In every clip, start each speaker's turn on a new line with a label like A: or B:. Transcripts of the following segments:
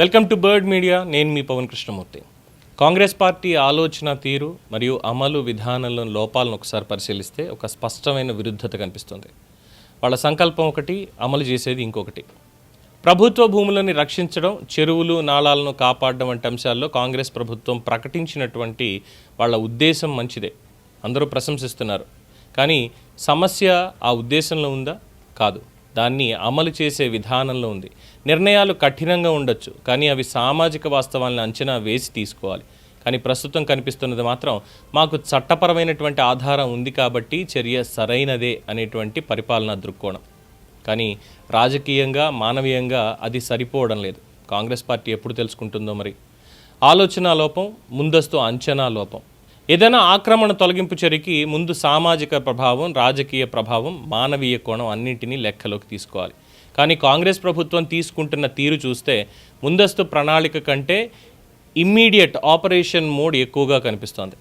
A: Welcome to bird media. నేను మీ Pawan Krishnamurthy. Congress party ఆలోచన తీరు మరియు అమలు విధానంలో లోపాలను ఒకసారి పరిశీలిస్తే ఒక స్పష్టమైన విరుద్ధత కనిపిస్తుంది. వాళ్ళ సంకల్పం ఒకటి, అమలు చేసేది ఇంకొకటి. ప్రభుత్వ భూములను రక్షించడం, చెరువులు నాళాలను కాపాడడం వంటి అంశాల్లో కాంగ్రెస్ ప్రభుత్వం ప్రకటించినటువంటి వాళ్ళ ఉద్దేశం మంచిదే, అందరూ ప్రశంసిస్తున్నారు. కానీ సమస్య ఆ ఉద్దేశంలో ఉందా? కాదు, దాన్ని అమలు చేసే విధానంలో ఉంది. నిర్ణయాలు కఠినంగా ఉండొచ్చు, కానీ అవి సామాజిక వాస్తవాలను అంచనా వేసి తీసుకోవాలి. కానీ ప్రస్తుతం కనిపిస్తున్నది మాత్రం మాకు చట్టపరమైనటువంటి ఆధారం ఉంది కాబట్టి చర్య సరైనదే అనేటువంటి పరిపాలనా దృక్కోణం. కానీ రాజకీయంగా, మానవీయంగా అది సరిపోవడం లేదు. కాంగ్రెస్ పార్టీ ఎప్పుడు తెలుసుకుంటుందో మరి. ఆలోచన లోపం, ముందస్తు అంచనా లోపం. ఏదైనా ఆక్రమణ తొలగింపు చర్యకి ముందు సామాజిక ప్రభావం, రాజకీయ ప్రభావం, మానవీయ కోణం అన్నింటినీ లెక్కలోకి తీసుకోవాలి. కానీ కాంగ్రెస్ ప్రభుత్వం తీసుకుంటున్న తీరు చూస్తే ముందస్తు ప్రణాళిక కంటే ఇమ్మీడియట్ ఆపరేషన్ మోడ్ ఎక్కువగా కనిపిస్తోంది.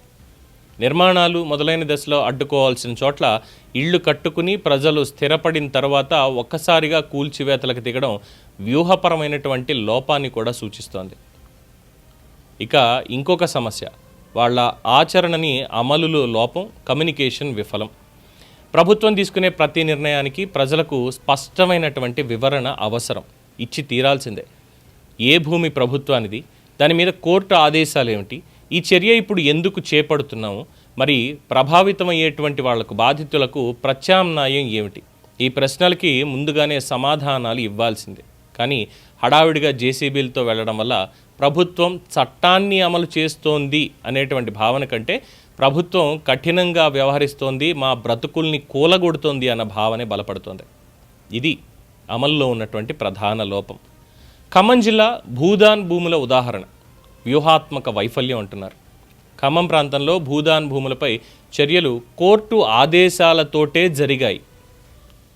A: నిర్మాణాలు మొదలైన దశలో అడ్డుకోవాల్సిన చోట్ల ఇళ్లు కట్టుకుని ప్రజలు స్థిరపడిన తర్వాత ఒక్కసారిగా కూల్చివేతలకు దిగడం వ్యూహపరమైనటువంటి లోపాన్ని కూడా సూచిస్తోంది. ఇక ఇంకొక సమస్య, వాళ్ళ ఆచరణని అమలులో లోపం, కమ్యూనికేషన్ విఫలం. ప్రభుత్వం తీసుకునే ప్రతి నిర్ణయానికి ప్రజలకు స్పష్టమైనటువంటి వివరణ అవసరం, ఇచ్చి తీరాల్సిందే. ఏ భూమి ప్రభుత్వానిది, దాని మీద కోర్టు ఆదేశాలు ఏమిటి, ఈ చర్య ఇప్పుడు ఎందుకు చేపడుతున్నాము, మరి ప్రభావితమయ్యేటువంటి వాళ్లకు, బాధితులకు ప్రత్యామ్నాయం ఏమిటి, ఈ ప్రశ్నలకి ముందుగానే సమాధానాలు ఇవ్వాల్సిందే. కానీ హడావిడిగా జేసీబీలతో వెళ్లడం వల్ల ప్రభుత్వం చట్టాన్ని అమలు చేస్తోంది అనేటువంటి భావన కంటే ప్రభుత్వం కఠినంగా వ్యవహరిస్తోంది, మా బ్రతుకుల్ని కూలగొడుతోంది అన్న భావనే బలపడుతోంది. ఇది అమల్లో ఉన్నటువంటి ప్రధాన లోపం. ఖమ్మం జిల్లా భూదాన్ భూముల ఉదాహరణ. వ్యూహాత్మక వైఫల్యం అంటున్నారు. ఖమ్మం ప్రాంతంలో భూదాన్ భూములపై చర్యలు కోర్టు ఆదేశాలతోటే జరిగాయి.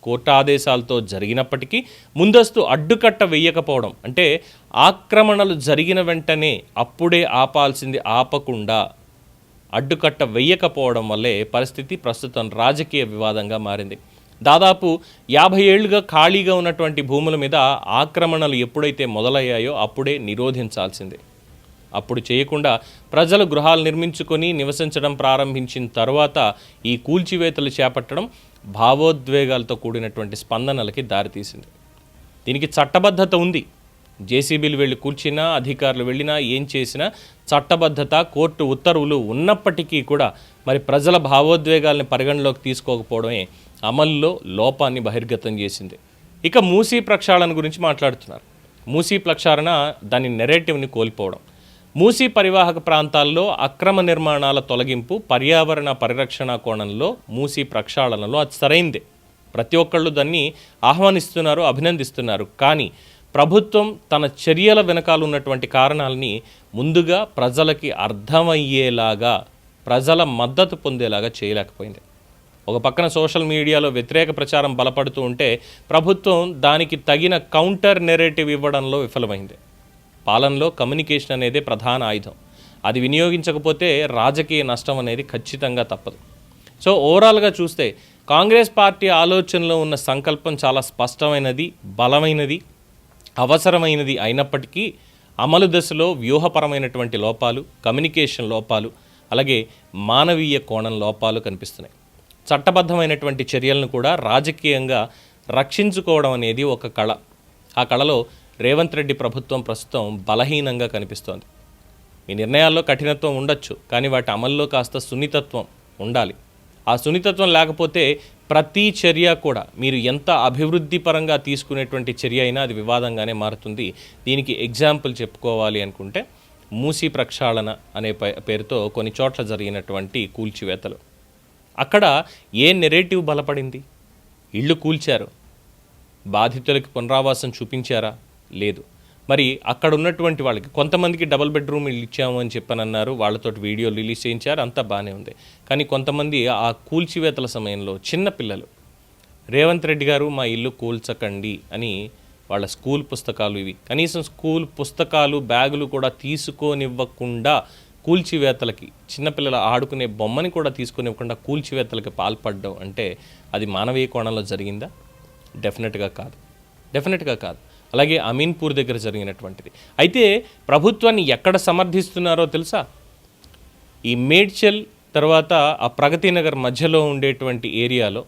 A: కోర్టు ఆదేశాలతో జరిగినప్పటికీ ముందస్తు అడ్డుకట్ట వేయకపోవడం, అంటే ఆక్రమణలు జరిగిన వెంటనే అప్పుడే ఆపాల్సింది ఆపకుండా అడ్డుకట్ట వేయకపోవడం వల్లే పరిస్థితి ప్రస్తుతం రాజకీయ వివాదంగా మారింది. దాదాపు 50 ఏళ్లుగా ఖాళీగా ఉన్నటువంటి భూముల మీద ఆక్రమణలు ఎప్పుడైతే మొదలయ్యాయో అప్పుడే నిరోధించాల్సిందే. అప్పుడు చేయకుండా ప్రజలు గృహాలు నిర్మించుకొని నివసించడం ప్రారంభించిన తర్వాత ఈ కూల్చివేతలు చేపట్టడం భావోద్వేగాలతో కూడినటువంటి స్పందనలకి దారితీసింది. దీనికి చట్టబద్ధత ఉంది. జేసీబీలు వెళ్ళి కూర్చినా, అధికారులు వెళ్ళినా, ఏం చేసినా చట్టబద్ధత, కోర్టు ఉత్తర్వులు ఉన్నప్పటికీ కూడా మరి ప్రజల భావోద్వేగాల్ని పరిగణలోకి తీసుకోకపోవడమే అమల్లో లోపాన్ని బహిర్గతం చేసింది. ఇక మూసీ ప్రక్షాళన గురించి మాట్లాడుతున్నారు. మూసీ ప్రక్షాళన దాని నెరేటివ్ని కోల్పోవడం. మూసీ పరివాహక ప్రాంతాల్లో అక్రమ నిర్మాణాల తొలగింపు, పర్యావరణ పరిరక్షణ కోణంలో మూసీ ప్రక్షాళనలో అది సరైందే. ప్రతి ఒక్కళ్ళు దాన్ని ఆహ్వానిస్తున్నారు, అభినందిస్తున్నారు. కానీ ప్రభుత్వం తన చర్యల వెనకాల ఉన్నటువంటి కారణాలని ముందుగా ప్రజలకి అర్థమయ్యేలాగా, ప్రజల మద్దతు పొందేలాగా చేయలేకపోయింది. ఒక పక్కన సోషల్ మీడియాలో వ్యతిరేక ప్రచారం బలపడుతూ ఉంటే ప్రభుత్వం దానికి తగిన కౌంటర్ నెరేటివ్ ఇవ్వడంలో విఫలమైంది. పాలనలో కమ్యూనికేషన్ అనేదే ప్రధాన ఆయుధం. అది వినియోగించకపోతే రాజకీయ నష్టం అనేది ఖచ్చితంగా తప్పదు. సో ఓవరాల్గా చూస్తే కాంగ్రెస్ పార్టీ ఆలోచనలో ఉన్న సంకల్పం చాలా స్పష్టమైనది, బలమైనది, అవసరమైనది అయినప్పటికీ అమలు దశలో వ్యూహపరమైనటువంటి లోపాలు, కమ్యూనికేషన్ లోపాలు, అలాగే మానవీయ కోణం లోపాలు కనిపిస్తున్నాయి. చట్టబద్ధమైనటువంటి చర్యలను కూడా రాజకీయంగా రక్షించుకోవడం అనేది ఒక కళ. ఆ కళలో రేవంత్ రెడ్డి ప్రభుత్వం ప్రస్తుతం బలహీనంగా కనిపిస్తోంది. మీ నిర్ణయాల్లో కఠినత్వం ఉండొచ్చు, కానీ వాటి అమల్లో కాస్త సున్నితత్వం ఉండాలి. ఆ సున్నితత్వం లేకపోతే ప్రతి చర్య కూడా మీరు ఎంత అభివృద్ధి పరంగా తీసుకునేటువంటి చర్య అయినా అది వివాదంగానే మారుతుంది. దీనికి ఎగ్జాంపుల్ చెప్పుకోవాలి అనుకుంటే మూసీ ప్రక్షాళన అనే పేరుతో కొన్ని చోట్ల జరిగినటువంటి కూల్చివేతలు. అక్కడ ఏ నెరేటివ్ బలపడింది? ఇళ్ళు కూల్చారు, బాధితులకి పునరావాసం చూపించారా? లేదు. మరి అక్కడ ఉన్నటువంటి వాళ్ళకి కొంతమందికి డబుల్ బెడ్రూమ్ ఇల్లు ఇచ్చాము అని చెప్పనన్నారు, వాళ్ళతోటి వీడియోలు రిలీజ్ చేయించారు, అంతా బాగానే ఉంది. కానీ కొంతమంది ఆ కూల్చివేతల సమయంలో చిన్న పిల్లలు, రేవంత్ రెడ్డి గారు మా ఇల్లు కూల్చకండి అని వాళ్ళ స్కూల్ పుస్తకాలు, ఇవి కనీసం స్కూల్ పుస్తకాలు, బ్యాగులు కూడా తీసుకోనివ్వకుండా కూల్చివేతలకి, చిన్నపిల్లలు ఆడుకునే బొమ్మని కూడా తీసుకునివ్వకుండా కూల్చివేతలకి పాల్పడడం అంటే అది మానవీయ కోణంలో జరిగిందా? డెఫినెట్గా కాదు. అలాగే అమీన్పూర్ దగ్గర జరిగినటువంటిది. అయితే ప్రభుత్వాన్ని ఎక్కడ సమర్థిస్తున్నారో తెలుసా? ఈ మేడ్చల్ తర్వాత ఆ ప్రగతి నగర్ మధ్యలో ఉండేటువంటి ఏరియాలో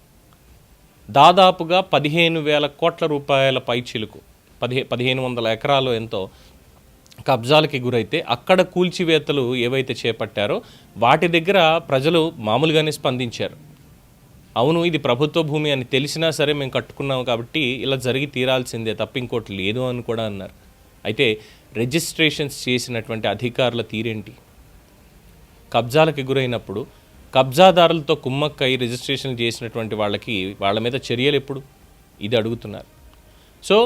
A: దాదాపుగా 15,000 కోట్ల రూపాయల పైచిలుకు 1,500 ఎకరాలు ఎంతో కబ్జాలకి గురైతే అక్కడ కూల్చివేతలు ఏవైతే చేపట్టారో వాటి దగ్గర ప్రజలు మామూలుగానే స్పందించారు. అవును, ఇది ప్రభుత్వ భూమి అని తెలిసినా సరే మేము కట్టుకున్నాం కాబట్టి ఇలా జరిగి తీరాల్సిందే తప్ప ఇంకోటి లేదు అని కూడా అన్నారు. అయితే రిజిస్ట్రేషన్స్ చేసినటువంటి అధికారుల తీరేంటి? కబ్జాలకు గురైనప్పుడు కబ్జాదారులతో కుమ్మక్కై రిజిస్ట్రేషన్ చేసినటువంటి వాళ్ళ మీద చర్యలు ఎప్పుడు? ఇది అడుగుతున్నారు. సో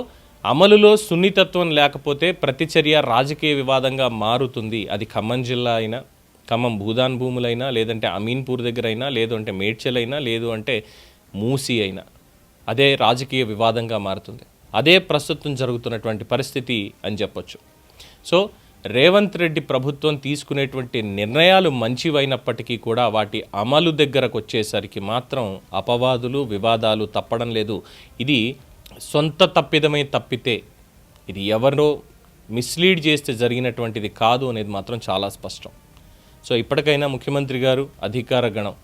A: అమలులో సున్నితత్వం లేకపోతే ప్రతి చర్య రాజకీయ వివాదంగా మారుతుంది. అది ఖమ్మం జిల్లా అయినా, ఖమ్మం భూదాన్ భూములైనా, లేదంటే అమీన్పూర్ దగ్గర అయినా, లేదు అంటే మేడ్చల్ అయినా, లేదు అంటే మూసి అయినా అదే రాజకీయ వివాదంగా మారుతుంది. అదే ప్రస్తుతం జరుగుతున్నటువంటి పరిస్థితి అని చెప్పొచ్చు. సో రేవంత్ రెడ్డి ప్రభుత్వం తీసుకునేటువంటి నిర్ణయాలు మంచివైనప్పటికీ కూడా వాటి అమలు దగ్గరకు వచ్చేసరికి మాత్రం అపవాదులు, వివాదాలు తప్పడం లేదు. ఇది సొంత తప్పిదమై తప్పితే ఇది ఎవరో మిస్లీడ్ చేస్తే జరిగినటువంటిది కాదు అనేది మాత్రం చాలా స్పష్టం. సో ఇప్పటికైనా ముఖ్యమంత్రి గారు, అధికార గణం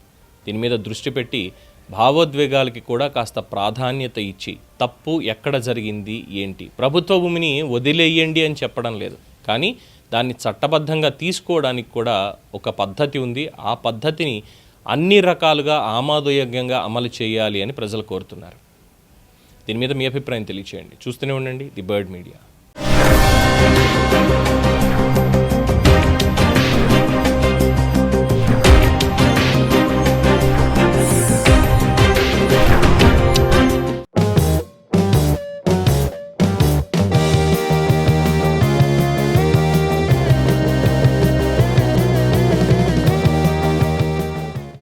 A: దీని మీద దృష్టి పెట్టి భావోద్వేగాలకి కూడా కాస్త ప్రాధాన్యత ఇచ్చి తప్పు ఎక్కడ జరిగింది ఏంటి, ప్రభుత్వ భూమిని వదిలేయండి అని చెప్పడం లేదు, కానీ దాన్ని చట్టబద్ధంగా తీసుకోవడానికి కూడా ఒక పద్ధతి ఉంది. ఆ పద్ధతిని అన్ని రకాలుగా ఆమోదయోగ్యంగా అమలు చేయాలి అని ప్రజలు కోరుతున్నారు. దీని మీద మీ అభిప్రాయం తెలియచేయండి. చూస్తూనే ఉండండి ది బర్డ్ మీడియా.